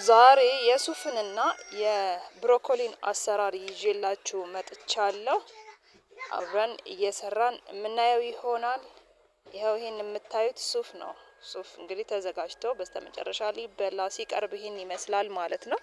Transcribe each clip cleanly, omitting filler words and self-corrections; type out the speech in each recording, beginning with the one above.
ዛሬ የሱፍንና የብሮኮሊን አሰራር ይዤላችሁ መጥቻለሁ። አብረን እየሰራን የምናየው ይሆናል። ይኸው ይሄን የምታዩት ሱፍ ነው። ሱፍ እንግዲህ ተዘጋጅቶ በስተመጨረሻ ሊበላ ሲቀርብ ይሄን ይመስላል ማለት ነው።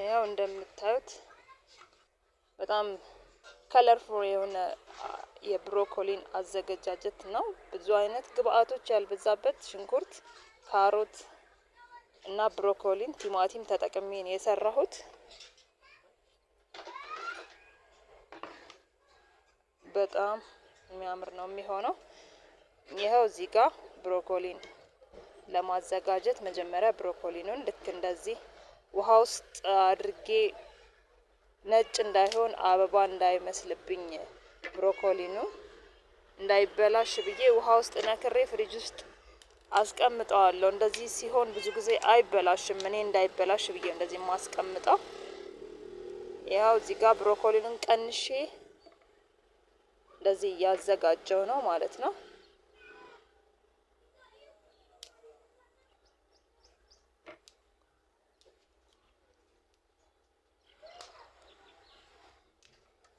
ያው እንደምታዩት በጣም ከለርፉል የሆነ የብሮኮሊን አዘገጃጀት ነው። ብዙ አይነት ግብአቶች ያልበዛበት ሽንኩርት፣ ካሮት እና ብሮኮሊን፣ ቲማቲም ተጠቅሜ ነው የሰራሁት። በጣም የሚያምር ነው የሚሆነው። ይኸው እዚህ ጋር ብሮኮሊን ለማዘጋጀት መጀመሪያ ብሮኮሊኑን ልክ እንደዚህ ውሃ ውስጥ አድርጌ ነጭ እንዳይሆን አበባ እንዳይመስልብኝ ብሮኮሊኑ እንዳይበላሽ ብዬ ውሃ ውስጥ ነክሬ ፍሪጅ ውስጥ አስቀምጠዋለሁ። እንደዚህ ሲሆን ብዙ ጊዜ አይበላሽም። እኔ እንዳይበላሽ ብዬ እንደዚህ ማስቀምጠው። ያው እዚህ ጋር ብሮኮሊኑን ቀንሼ እንደዚህ እያዘጋጀው ነው ማለት ነው።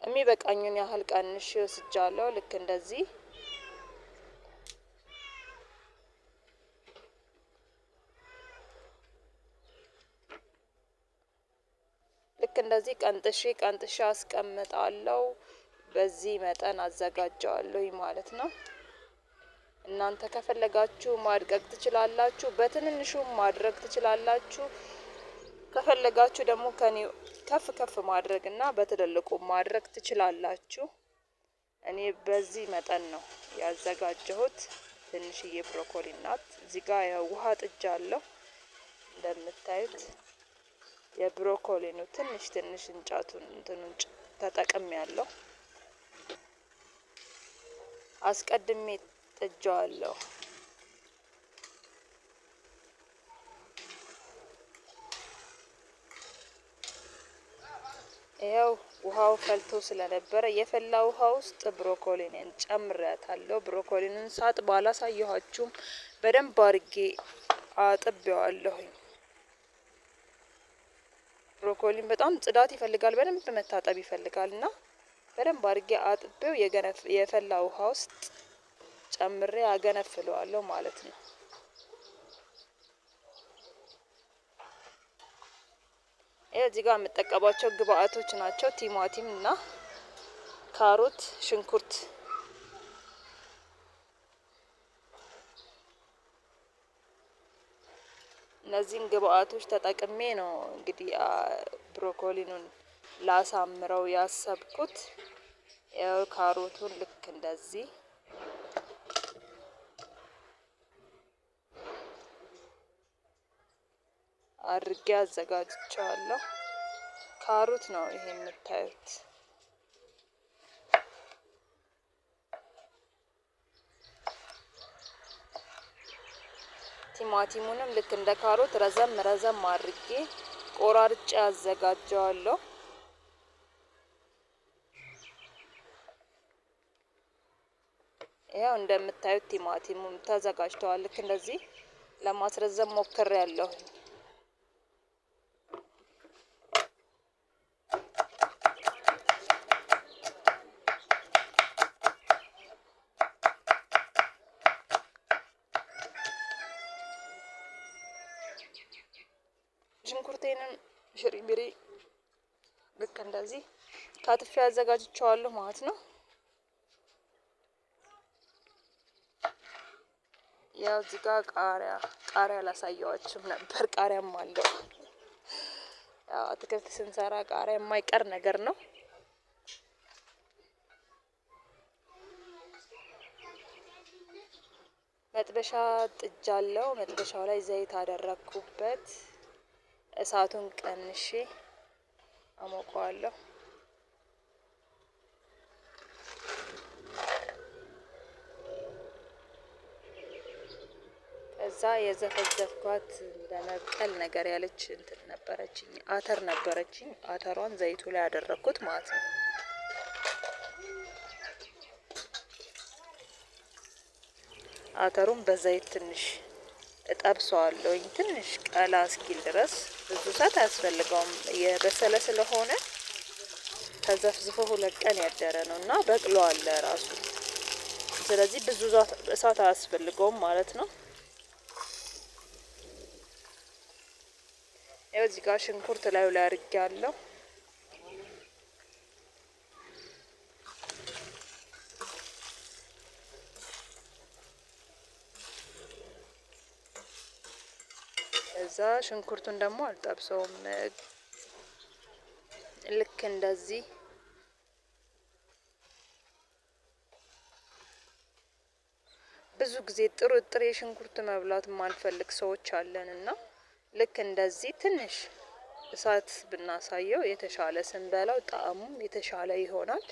የሚበቃኝን ያህል ቀንሼ ወስጃለሁ። ልክ እንደዚህ ቀንጥሼ አስቀምጣለሁ። በዚህ መጠን አዘጋጀዋለሁ ማለት ነው። እናንተ ከፈለጋችሁ ማድቀቅ ትችላላችሁ፣ በትንንሹም ማድረግ ትችላላችሁ። ከፈለጋችሁ ደግሞ ከፍ ማድረግ እና በትልልቁ ማድረግ ትችላላችሁ። እኔ በዚህ መጠን ነው ያዘጋጀሁት። ትንሽዬ ብሮኮሊ ናት። እዚህ ጋር ያው ውሃ ጥጃለሁ። እንደምታዩት የብሮኮሊኑ ትንሽ እንጫቱን ተጠቅሜያለሁ። አስቀድሜ ጥጄዋለሁ። ይኸው ውሃው ፈልቶ ስለነበረ የፈላ ውሃ ውስጥ ብሮኮሊንን ጨምሬያታለሁ። ብሮኮሊንን ሳጥብ አላሳየኋችሁም። በደንብ አድርጌ አጥቤዋለሁኝ። ብሮኮሊን በጣም ጽዳት ይፈልጋል፣ በደንብ መታጠብ ይፈልጋል እና በደንብ አድርጌ አጥቤው የፈላ ውሃ ውስጥ ጨምሬ አገነፍለዋለሁ ማለት ነው። እዚህ ጋር የምጠቀማቸው ግብአቶች ናቸው። ቲማቲም እና ካሮት፣ ሽንኩርት። እነዚህን ግብአቶች ተጠቅሜ ነው እንግዲህ ብሮኮሊኑን ላሳምረው ያሰብኩት። ያው ካሮቱን ልክ እንደዚህ አድርጌ አዘጋጅቻለሁ። ካሮት ነው ይሄ የምታዩት። ቲማቲሙንም ልክ እንደ ካሮት ረዘም አድርጌ ቆራርጬ አዘጋጀዋለሁ። ያው እንደምታዩት ቲማቲሙም ተዘጋጅቷል። ልክ እንደዚህ ለማስረዘም ሞክሬያለሁ። ሽንኩርቴንም ሽሪሚሪ ልክ እንደዚህ ካትፌ አዘጋጅቼዋለሁ ማለት ነው። ያው እዚህ ጋር ቃሪያ ላሳየዋችሁም ነበር። ቃሪያም አለው። ያው አትክልት ስንሰራ ቃሪያ የማይቀር ነገር ነው። መጥበሻ ጥጃለሁ። መጥበሻው ላይ ዘይት አደረኩበት። እሳቱን ቀንሼ አሞቀዋለሁ። ከዛ የዘፈዘፍኳት ለመብቀል ነገር ያለች እንትን ነበረችኝ፣ አተር ነበረችኝ። አተሯን ዘይቱ ላይ ያደረኩት ማለት ነው። አተሩን በዘይት ትንሽ እጠብሰዋለሁኝ ትንሽ ቀላ እስኪል ድረስ። ብዙ ሰዓት አያስፈልገውም የበሰለ ስለሆነ ተዘፍዝፎ 2 ቀን ያደረ ነው እና በቅሏል ራሱ። ስለዚህ ብዙ እሳት አያስፈልገውም ማለት ነው። ያው እዚህ ጋር ሽንኩርት ላዩ ላይ አድርጌያለሁ። እዛ ሽንኩርቱን ደግሞ አልጠብሰውም። ልክ እንደዚህ ብዙ ጊዜ ጥሬ ሽንኩርት መብላት የማንፈልግ ሰዎች አለን እና ልክ እንደዚህ ትንሽ እሳት ብናሳየው የተሻለ ስንበላው ጣዕሙም የተሻለ ይሆናል።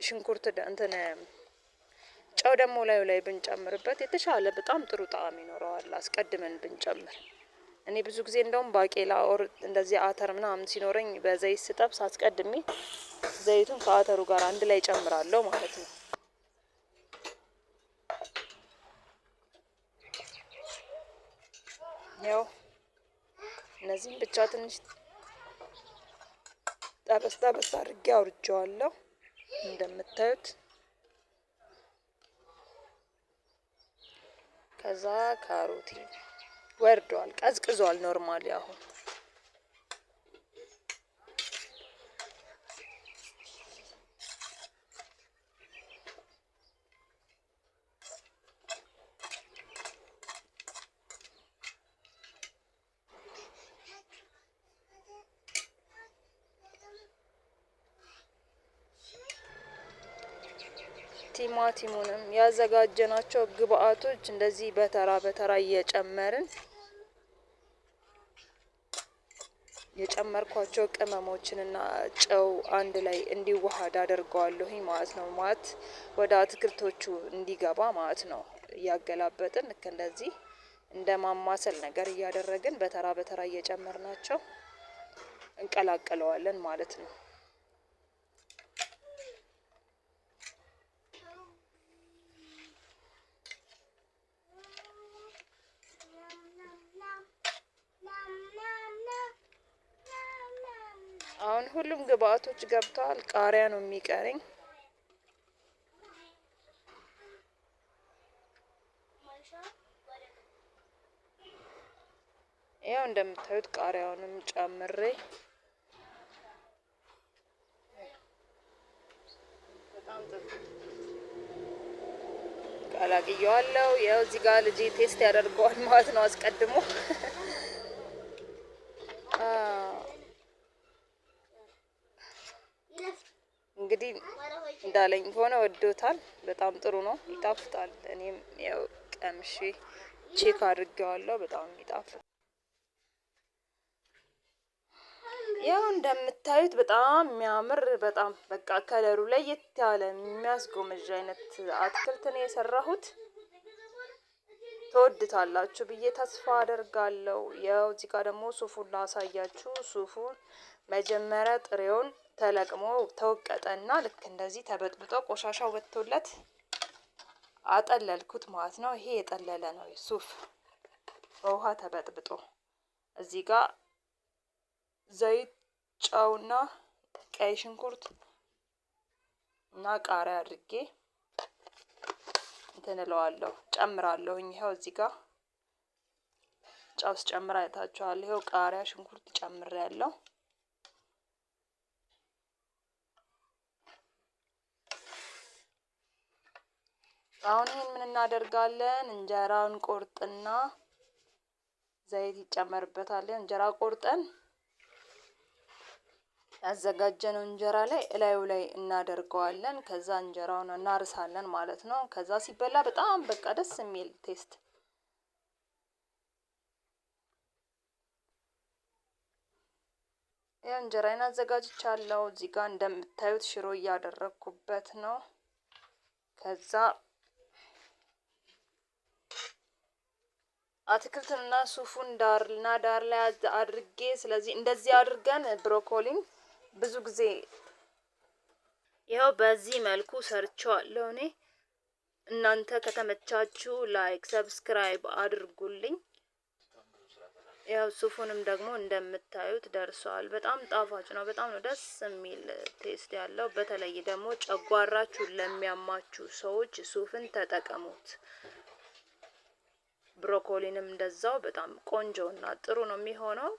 ሽንኩርት እንትን ጨው ደግሞ ላይ ብንጨምርበት የተሻለ በጣም ጥሩ ጣዕም ይኖረዋል አስቀድመን ብንጨምር። እኔ ብዙ ጊዜ እንደውም ባቄላ ኦር እንደዚህ አተር ምናምን ሲኖረኝ በዘይት ስጠብስ አስቀድሜ ዘይቱን ከአተሩ ጋር አንድ ላይ ጨምራለሁ ማለት ነው። ያው እነዚህም ብቻ ትንሽ ጠበስ አድርጌ አውርጄዋለሁ እንደምታዩት። ከዛ ካሮቴ ወርዷል፣ ቀዝቅዟል። ኖርማሊ አሁን ቲማቲሙንም ያዘጋጀናቸው ግብአቶች እንደዚህ በተራ እየጨመርን የጨመርኳቸው ቅመሞችንና ጨው አንድ ላይ እንዲዋሃድ አደርገዋለሁኝ ማለት ነው። ማለት ወደ አትክልቶቹ እንዲገባ ማለት ነው። እያገላበጥን ልክ እንደዚህ እንደ ማማሰል ነገር እያደረግን በተራ እየጨመርናቸው እንቀላቅለዋለን ማለት ነው። አሁን ሁሉም ግብአቶች ገብተዋል። ቃሪያ ነው የሚቀረኝ። ያው እንደምታዩት ቃሪያውንም ጨምሬ ቀላቅየዋለሁ። ያው እዚህ ጋር ልጄ ቴስት ያደርገዋል ማለት ነው አስቀድሞ። እንግዲህ እንዳለኝ ከሆነ ወዶታል። በጣም ጥሩ ነው፣ ይጣፍጣል። እኔም ያው ቀምሼ ቼክ አድርጌዋለሁ። በጣም ይጣፍጣል። ያው እንደምታዩት በጣም የሚያምር በጣም በቃ ከለሩ ለየት ያለ የሚያስጎመዥ አይነት አትክልት ነው የሰራሁት። ትወድታላችሁ ብዬ ተስፋ አደርጋለሁ። ያው እዚህ ጋር ደግሞ ሱፉን ላሳያችሁ። ሱፉን መጀመሪያ ጥሬውን ተለቅሞ ተወቀጠና ልክ እንደዚህ ተበጥብጦ ቆሻሻው ወጥቶለት አጠለልኩት ማለት ነው። ይሄ የጠለለ ነው ሱፍ በውሃ ተበጥብጦ። እዚህ ጋር ዘይት፣ ጨውና ቀይ ሽንኩርት እና ቃሪያ አድርጌ እንትን እለዋለሁ ጨምራለሁኝ። ይኸው እዚህ ጋር ጨው ስጨምር አይታችኋል። ይኸው ቃሪያ፣ ሽንኩርት ጨምሬያለሁ። አሁን ይሄን ምን እናደርጋለን? እንጀራውን ቆርጥና ዘይት ይጨመርበታል። እንጀራ ቆርጠን ያዘጋጀነው እንጀራ ላይ እላዩ ላይ እናደርገዋለን። ከዛ እንጀራውን እናርሳለን ማለት ነው። ከዛ ሲበላ በጣም በቃ ደስ የሚል ቴስት። ያው እንጀራዬን አዘጋጅቻለሁ። እዚህ ጋር እንደምታዩት ሽሮ እያደረኩበት ነው። ከዛ አትክልትና ሱፉን ዳርና ዳር ላይ አድርጌ፣ ስለዚህ እንደዚህ አድርገን ብሮኮሊን ብዙ ጊዜ ይኸው በዚህ መልኩ ሰርቼዋለሁ እኔ። እናንተ ከተመቻችሁ ላይክ ሰብስክራይብ አድርጉልኝ። ያው ሱፉንም ደግሞ እንደምታዩት ደርሷል። በጣም ጣፋጭ ነው። በጣም ነው ደስ የሚል ቴስት ያለው። በተለይ ደግሞ ጨጓራችሁን ለሚያማችሁ ሰዎች ሱፍን ተጠቀሙት። ብሮኮሊንም እንደዛው በጣም ቆንጆና ጥሩ ነው የሚሆነው።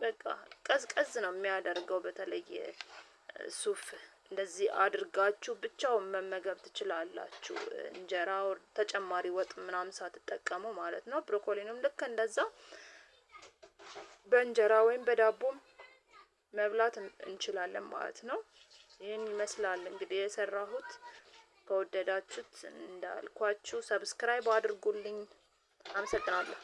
በቃ ቀዝቀዝ ነው የሚያደርገው። በተለይ ሱፍ እንደዚህ አድርጋችሁ ብቻውን መመገብ ትችላላችሁ። እንጀራው ተጨማሪ ወጥ ምናምን ሳትጠቀሙ ማለት ነው። ብሮኮሊንም ልክ እንደዛ በእንጀራ ወይም በዳቦም መብላት እንችላለን ማለት ነው። ይህን ይመስላል እንግዲህ የሰራሁት። ከወደዳችሁት እንዳልኳችሁ ሰብስክራይብ አድርጉልኝ። አመሰግናለሁ።